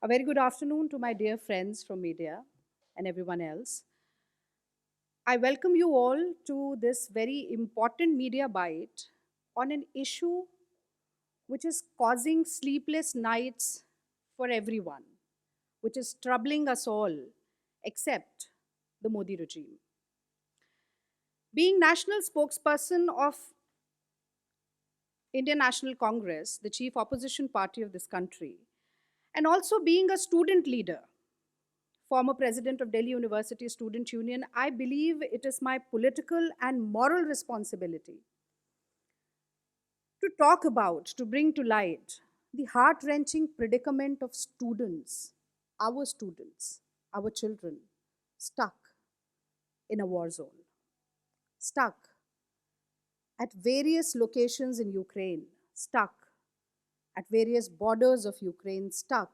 A very good afternoon to my dear friends from media and everyone else. I welcome you all to this very important media bite on an issue which is causing sleepless nights for everyone, which is troubling us all except the Modi regime. Being national spokesperson of Indian National Congress, the chief opposition party of this country, and also being a student leader, former president of Delhi University Student Union, I believe it is my political and moral responsibility to talk about, to bring to light the heart-wrenching predicament of students, our children, stuck in a war zone, stuck at various locations in Ukraine, stuck at various borders of Ukraine, stuck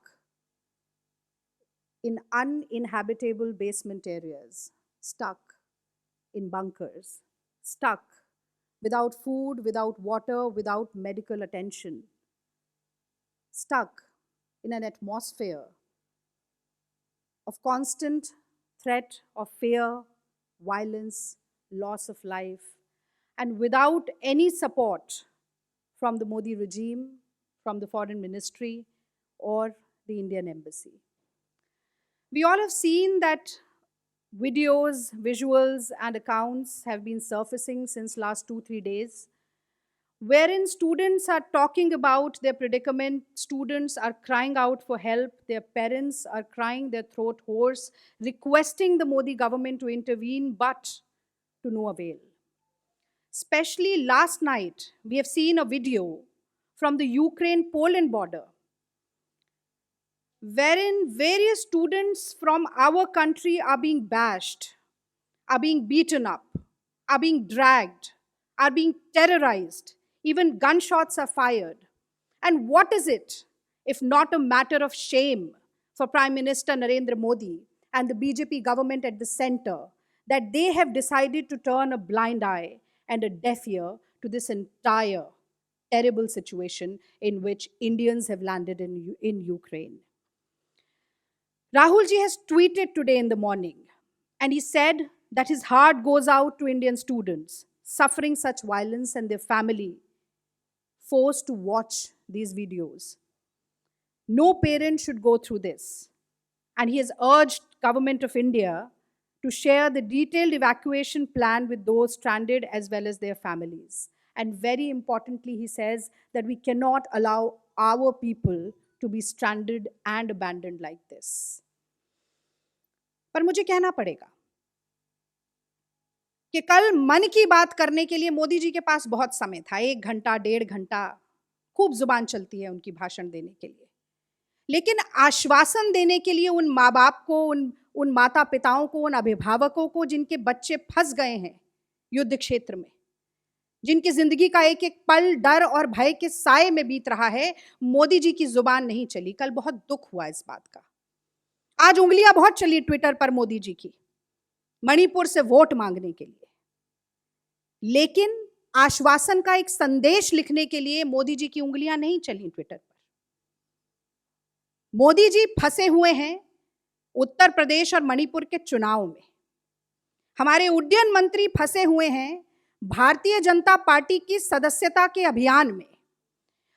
in uninhabitable basement areas, stuck in bunkers, stuck without food, without water, without medical attention, stuck in an atmosphere of constant threat of fear, violence, loss of life, and without any support from the Modi regime, from the foreign ministry, or the Indian embassy. We all have seen that videos, visuals, and accounts have been surfacing since last 2-3 days, wherein students are talking about their predicament, students are crying out for help, their parents are crying their throat hoarse, requesting the Modi government to intervene, but to no avail. Especially last night, we have seen a video from the Ukraine-Poland border, wherein various students from our country are being bashed, are being beaten up, are being dragged, are being terrorized, even gunshots are fired. And what is it if not a matter of shame for Prime Minister Narendra Modi and the BJP government at the center that they have decided to turn a blind eye and a deaf ear to this entire terrible situation in which Indians have landed in Ukraine. Rahul ji has tweeted today in the morning, and he said that his heart goes out to Indian students suffering such violence and their family forced to watch these videos. No parent should go through this. And he has urged Government of India to share the detailed evacuation plan with those stranded as well as their families. And very importantly, he says that we cannot allow our people to be stranded and abandoned like this. पर मुझे कहना पड़ेगा कि कल मन की बात करने के लिए मोदी जी के पास बहुत समय था, 1 घंटा 1.5 घंटा खूब जुबान चलती है उनकी भाषण देने के लिए, लेकिन आश्वासन देने के लिए उन माँ बाप को, उन माता पिताओं को, उन अभिभावकों को जिनके बच्चे फंस गए हैं युद्ध क्षेत्र में, जिनकी जिंदगी का एक एक पल डर और भय के साए में बीत रहा है, मोदी जी की जुबान नहीं चली। कल बहुत दुख हुआ इस बात का। आज उंगलियां बहुत चली ट्विटर पर मोदी जी की मणिपुर से वोट मांगने के लिए, लेकिन आश्वासन का एक संदेश लिखने के लिए मोदी जी की उंगलियां नहीं चली ट्विटर पर। मोदी जी फंसे हुए हैं उत्तर प्रदेश और मणिपुर के चुनाव में। हमारे उड्डयन मंत्री फंसे हुए हैं भारतीय जनता पार्टी की सदस्यता के अभियान में।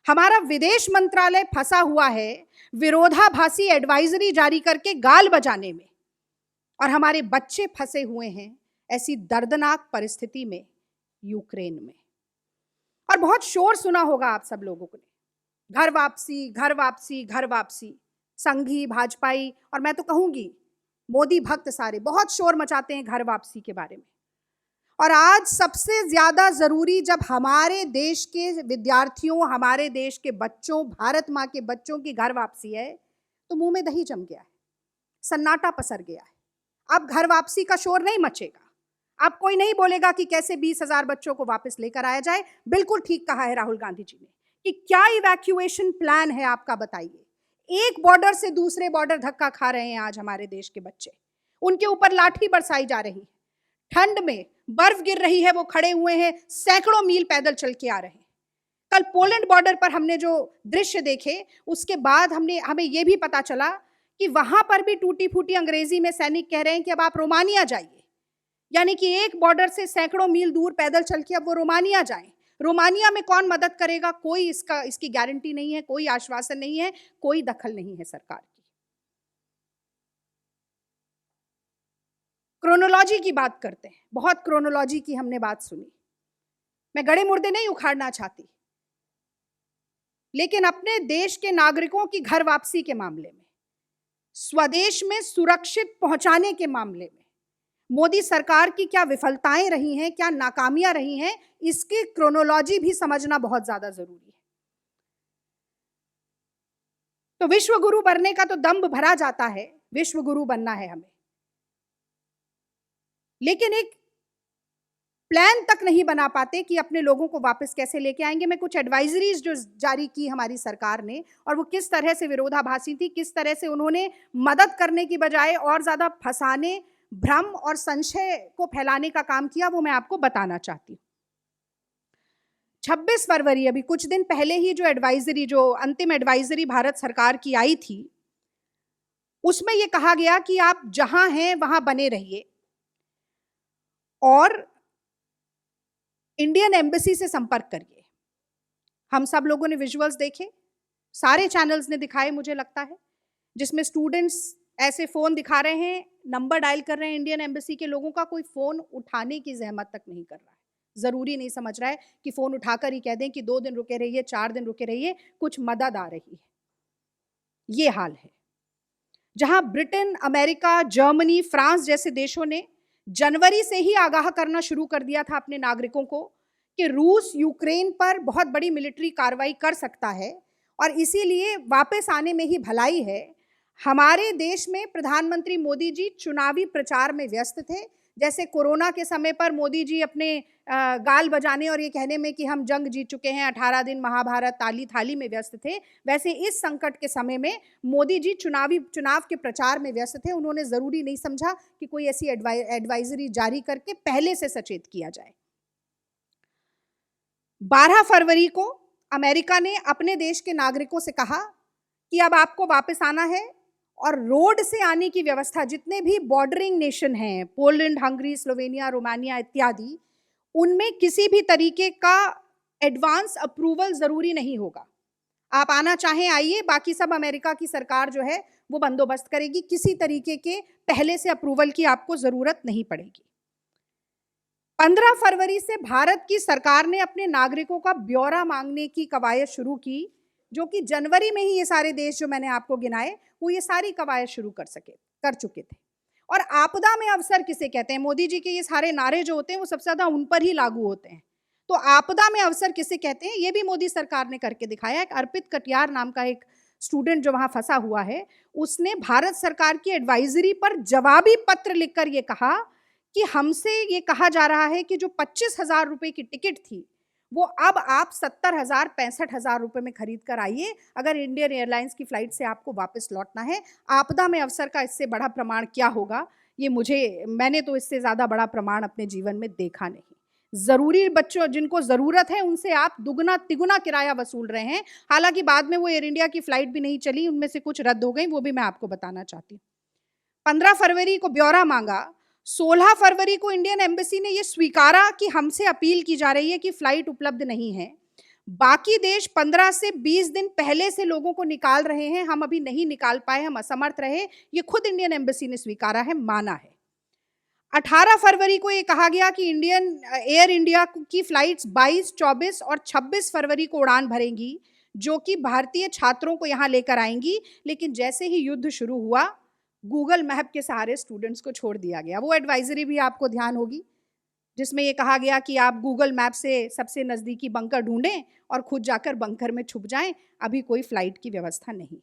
हमारा विदेश मंत्रालय फंसा हुआ है विरोधाभासी एडवाइजरी जारी करके गाल बजाने में, और हमारे बच्चे फंसे हुए हैं ऐसी दर्दनाक परिस्थिति में यूक्रेन में। और बहुत शोर सुना होगा आप सब लोगों ने, घर वापसी, घर वापसी, घर वापसी। संघी, भाजपाई और मैं तो कहूंगी मोदी भक्त सारे बहुत शोर मचाते हैं घर वापसी के बारे में। और आज सबसे ज्यादा जरूरी जब हमारे देश के विद्यार्थियों, हमारे देश के बच्चों, भारत माँ के बच्चों की घर वापसी है, तो मुंह में दही जम गया है, सन्नाटा पसर गया है। अब घर वापसी का शोर नहीं मचेगा। अब कोई नहीं बोलेगा कि कैसे 20,000 बच्चों को वापस लेकर आया जाए। बिल्कुल ठीक कहा है राहुल गांधी जी ने कि क्या इवैक्यूएशन प्लान है आपका, बताइए। एक बॉर्डर से दूसरे बॉर्डर धक्का खा रहे हैं आज हमारे देश के बच्चे, उनके ऊपर लाठी बरसाई जा रही है, ठंड में बर्फ गिर रही है, वो खड़े हुए हैं, सैकड़ों मील पैदल चल के आ रहे हैं। कल पोलैंड बॉर्डर पर हमने जो दृश्य देखे, उसके बाद हमें यह भी पता चला कि वहां पर भी टूटी फूटी अंग्रेजी में सैनिक कह रहे हैं कि अब आप रोमानिया जाइए, यानी कि एक बॉर्डर से सैकड़ों मील दूर पैदल चल के अब वो रोमानिया जाएं। रोमानिया में कौन मदद करेगा, कोई इसकी गारंटी नहीं है, कोई आश्वासन नहीं है, कोई दखल नहीं है सरकार की। क्रोनोलॉजी की बात करते हैं, बहुत क्रोनोलॉजी की हमने बात सुनी। मैं गड़े मुर्दे नहीं उखाड़ना चाहती, लेकिन अपने देश के नागरिकों की घर वापसी के मामले में, स्वदेश में सुरक्षित पहुंचाने के मामले में मोदी सरकार की क्या विफलताएं रही हैं, क्या नाकामियां रही हैं, इसकी क्रोनोलॉजी भी समझना बहुत ज्यादा जरूरी है। तो विश्व गुरु बनने का तो दंभ भरा जाता है, विश्व गुरु बनना है हमें, लेकिन एक प्लान तक नहीं बना पाते कि अपने लोगों को वापस कैसे लेके आएंगे। मैं कुछ एडवाइजरीज जो जारी की हमारी सरकार ने, और वो किस तरह से विरोधाभासी थी, किस तरह से उन्होंने मदद करने की बजाय और ज्यादा फंसाने, भ्रम और संशय को फैलाने का काम किया, वो मैं आपको बताना चाहती हूँ। 26 फरवरी, अभी कुछ दिन पहले ही जो अंतिम एडवाइजरी भारत सरकार की आई थी, उसमें यह कहा गया कि आप जहां हैं वहां बने रहिए और इंडियन एम्बेसी से संपर्क करिए। हम सब लोगों ने विजुअल्स देखे, सारे चैनल्स ने दिखाए मुझे लगता है, जिसमें स्टूडेंट्स ऐसे फोन दिखा रहे हैं, नंबर डायल कर रहे हैं इंडियन एम्बेसी के। लोगों का कोई फोन उठाने की जहमत तक नहीं कर रहा है, जरूरी नहीं समझ रहा है कि फोन उठाकर ही कह दें कि 2 दिन रुके रहिए, 4 दिन रुके रहिए, कुछ मदद आ रही है। ये हाल है। जहां ब्रिटेन, अमेरिका, जर्मनी, फ्रांस जैसे देशों ने जनवरी से ही आगाह करना शुरू कर दिया था अपने नागरिकों को कि रूस यूक्रेन पर बहुत बड़ी मिलिट्री कार्रवाई कर सकता है और इसीलिए वापस आने में ही भलाई है। हमारे देश में प्रधानमंत्री मोदी जी चुनावी प्रचार में व्यस्त थे। जैसे कोरोना के समय पर मोदी जी अपने गाल बजाने और ये कहने में कि हम जंग जीत चुके हैं, 18 दिन महाभारत ताली थाली में व्यस्त थे, वैसे इस संकट के समय में मोदी जी चुनाव के प्रचार में व्यस्त थे। उन्होंने जरूरी नहीं समझा कि कोई ऐसी एडवाइजरी जारी करके पहले से सचेत किया जाए। 12 फरवरी को अमेरिका ने अपने देश के नागरिकों से कहा कि अब आपको वापस आना है और रोड से आने की व्यवस्था, जितने भी बॉर्डरिंग नेशन हैं, पोलैंड, हंगरी, स्लोवेनिया, रोमानिया इत्यादि, उनमें किसी भी तरीके का एडवांस अप्रूवल जरूरी नहीं होगा। आप आना चाहें आइए, बाकी सब अमेरिका की सरकार जो है वो बंदोबस्त करेगी। किसी तरीके के पहले से अप्रूवल की आपको जरूरत नहीं पड़ेगी। 15 फरवरी से भारत की सरकार ने अपने नागरिकों का ब्यौरा मांगने की कवायद शुरू की, जो कि जनवरी में ही ये सारे देश जो मैंने आपको गिनाए वो ये सारी कवायद शुरू कर चुके थे। और आपदा में अवसर किसे कहते हैं? मोदी जी के ये सारे नारे जो होते हैं वो सबसे ज्यादा उन पर ही लागू होते हैं। तो आपदा में अवसर किसे कहते हैं, ये भी मोदी सरकार ने करके दिखाया। एक अर्पित कटियार नाम का एक स्टूडेंट जो वहां फंसा हुआ है, उसने भारत सरकार की एडवाइजरी पर जवाबी पत्र लिखकर ये कहा कि हमसे ये कहा जा रहा है कि जो 25,000 रुपए की टिकट थी वो अब आप 70,000 65,000 रुपए में खरीद कर आइए, अगर इंडियन एयरलाइंस की फ्लाइट से आपको वापस लौटना है। आपदा में अवसर का इससे बड़ा प्रमाण क्या होगा? मैंने तो इससे ज्यादा बड़ा प्रमाण अपने जीवन में देखा नहीं। जरूरी बच्चों जिनको जरूरत है उनसे आप दुगना तिगुना किराया वसूल रहे हैं। हालांकि बाद में वो एयर इंडिया की फ्लाइट भी नहीं चली, उनमें से कुछ रद्द हो गई, वो भी मैं आपको बताना चाहती हूँ। 15 फरवरी को ब्यौरा मांगा, 16 फरवरी को इंडियन एम्बेसी ने यह स्वीकारा कि हमसे अपील की जा रही है कि फ्लाइट उपलब्ध नहीं है। बाकी देश 15 से 20 दिन पहले से लोगों को निकाल रहे हैं, हम अभी नहीं निकाल पाए, हम असमर्थ रहे, ये खुद इंडियन एम्बेसी ने स्वीकारा है, माना है। 18 फरवरी को यह कहा गया कि एयर इंडिया की फ्लाइट्स 22, 24 और 26 फरवरी को उड़ान भरेंगी, जो कि भारतीय छात्रों को यहां लेकर आएंगी। लेकिन जैसे ही युद्ध शुरू हुआ, गूगल मैप के सहारे स्टूडेंट्स को छोड़ दिया गया। वो एडवाइजरी भी आपको ध्यान होगी, जिसमें ये कहा गया कि आप गूगल मैप से सबसे नज़दीकी बंकर ढूंढें और खुद जाकर बंकर में छुप जाएं, अभी कोई फ्लाइट की व्यवस्था नहीं है।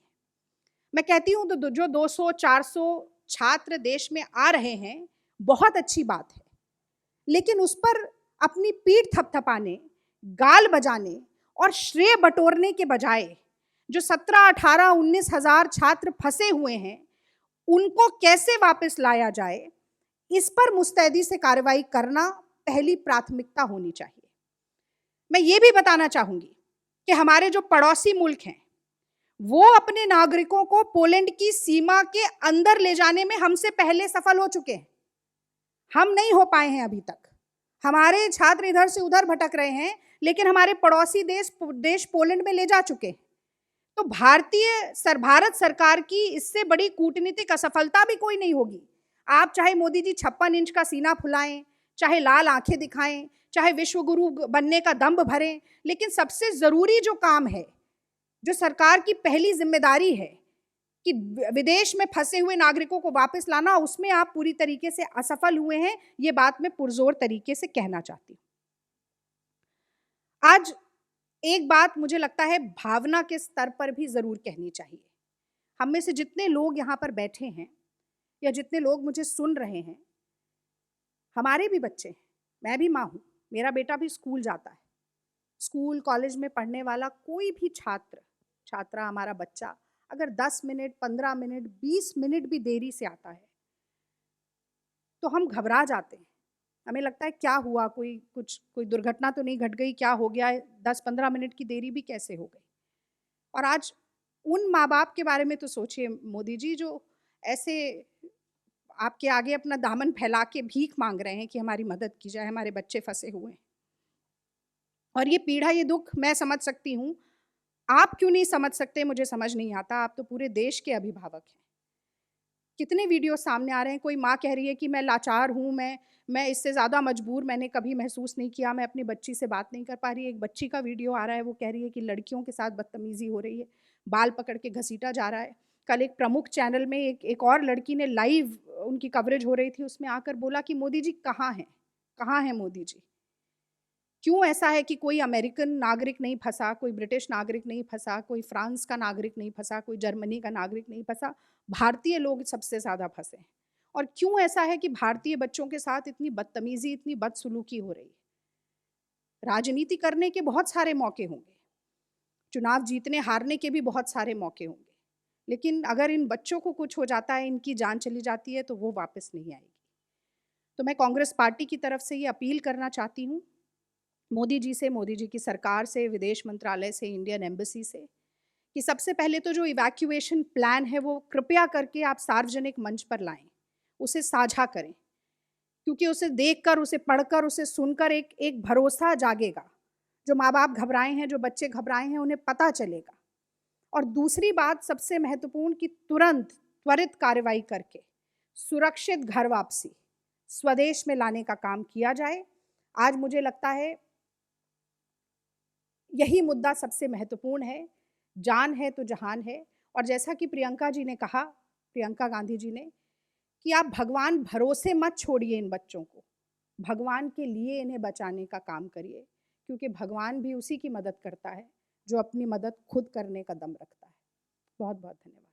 मैं कहती हूँ तो जो 200-400 छात्र देश में आ रहे हैं, बहुत अच्छी बात है, लेकिन उस पर अपनी पीठ थपथपाने, गाल बजाने और श्रेय बटोरने के बजाय जो 17, 18, 19 हजार छात्र फंसे हुए हैं, उनको कैसे वापस लाया जाए, इस पर मुस्तैदी से कार्रवाई करना पहली प्राथमिकता होनी चाहिए। मैं ये भी बताना चाहूंगी कि हमारे जो पड़ोसी मुल्क हैं वो अपने नागरिकों को पोलैंड की सीमा के अंदर ले जाने में हमसे पहले सफल हो चुके हैं। हम नहीं हो पाए हैं अभी तक। हमारे छात्र इधर से उधर भटक रहे हैं, लेकिन हमारे पड़ोसी देश पोलैंड में ले जा चुके हैं। तो भारत सरकार की इससे बड़ी कूटनीतिक असफलता भी कोई नहीं होगी। आप चाहे मोदी जी 56 इंच का सीना फुलाएं, चाहे लाल आंखें दिखाएं, चाहे विश्व गुरु बनने का दंभ भरें, लेकिन सबसे जरूरी जो काम है, जो सरकार की पहली जिम्मेदारी है कि विदेश में फंसे हुए नागरिकों को वापस लाना, उसमें आप पूरी तरीके से असफल हुए हैं। ये बात मैं पुरजोर तरीके से कहना चाहती हूं। आज एक बात मुझे लगता है भावना के स्तर पर भी जरूर कहनी चाहिए। हम में से जितने लोग यहाँ पर बैठे हैं या जितने लोग मुझे सुन रहे हैं, हमारे भी बच्चे हैं। मैं भी माँ हूँ, मेरा बेटा भी स्कूल जाता है। स्कूल कॉलेज में पढ़ने वाला कोई भी छात्रा हमारा बच्चा अगर 10 मिनट, 15 मिनट, 20 मिनट भी देरी से आता है तो हम घबरा जाते हैं। हमें लगता है क्या हुआ, कोई दुर्घटना तो नहीं घट गई, क्या हो गया, 10-15 मिनट की देरी भी कैसे हो गई। और आज उन माँ बाप के बारे में तो सोचिए मोदी जी, जो ऐसे आपके आगे अपना दामन फैला के भीख मांग रहे हैं कि हमारी मदद की जाए, हमारे बच्चे फंसे हुए हैं। और ये पीड़ा, ये दुख मैं समझ सकती हूँ। आप क्यों नहीं समझ सकते मुझे समझ नहीं आता। आप तो पूरे देश के अभिभावक हैं। कितने वीडियो सामने आ रहे हैं, कोई माँ कह रही है कि मैं लाचार हूँ, मैं इससे ज़्यादा मजबूर मैंने कभी महसूस नहीं किया, मैं अपनी बच्ची से बात नहीं कर पा रही। एक बच्ची का वीडियो आ रहा है, वो कह रही है कि लड़कियों के साथ बदतमीज़ी हो रही है, बाल पकड़ के घसीटा जा रहा है। कल एक प्रमुख चैनल में एक और लड़की ने लाइव उनकी कवरेज हो रही थी, उसमें आकर बोला कि मोदी जी कहाँ हैं, कहाँ हैं मोदी जी। क्यों ऐसा है कि कोई अमेरिकन नागरिक नहीं फंसा, कोई ब्रिटिश नागरिक नहीं फंसा, कोई फ्रांस का नागरिक नहीं फंसा, कोई जर्मनी का नागरिक नहीं फंसा, भारतीय लोग सबसे ज़्यादा फंसे हैं। और क्यों ऐसा है कि भारतीय बच्चों के साथ इतनी बदतमीजी, इतनी बदसलूकी हो रही है। राजनीति करने के बहुत सारे मौके होंगे, चुनाव जीतने हारने के भी बहुत सारे मौके होंगे, लेकिन अगर इन बच्चों को कुछ हो जाता है, इनकी जान चली जाती है, तो वो वापस नहीं आएगी। तो मैं कांग्रेस पार्टी की तरफ से ये अपील करना चाहती हूँ मोदी जी से, मोदी जी की सरकार से, विदेश मंत्रालय से, इंडियन एम्बेसी से, कि सबसे पहले तो जो इवैक्यूएशन प्लान है वो कृपया करके आप सार्वजनिक मंच पर लाएं, उसे साझा करें, क्योंकि उसे देखकर, उसे पढ़कर, उसे सुनकर एक भरोसा जागेगा। जो माँ बाप घबराए हैं, जो बच्चे घबराए हैं, उन्हें पता चलेगा। और दूसरी बात सबसे महत्वपूर्ण, कि तुरंत त्वरित कार्रवाई करके सुरक्षित घर वापसी, स्वदेश में लाने का काम किया जाए। आज मुझे लगता है यही मुद्दा सबसे महत्वपूर्ण है। जान है तो जहान है। और जैसा कि प्रियंका जी ने कहा, प्रियंका गांधी जी ने, कि आप भगवान भरोसे मत छोड़िए इन बच्चों को, भगवान के लिए इन्हें बचाने का काम करिए, क्योंकि भगवान भी उसी की मदद करता है जो अपनी मदद खुद करने का दम रखता है। बहुत बहुत धन्यवाद।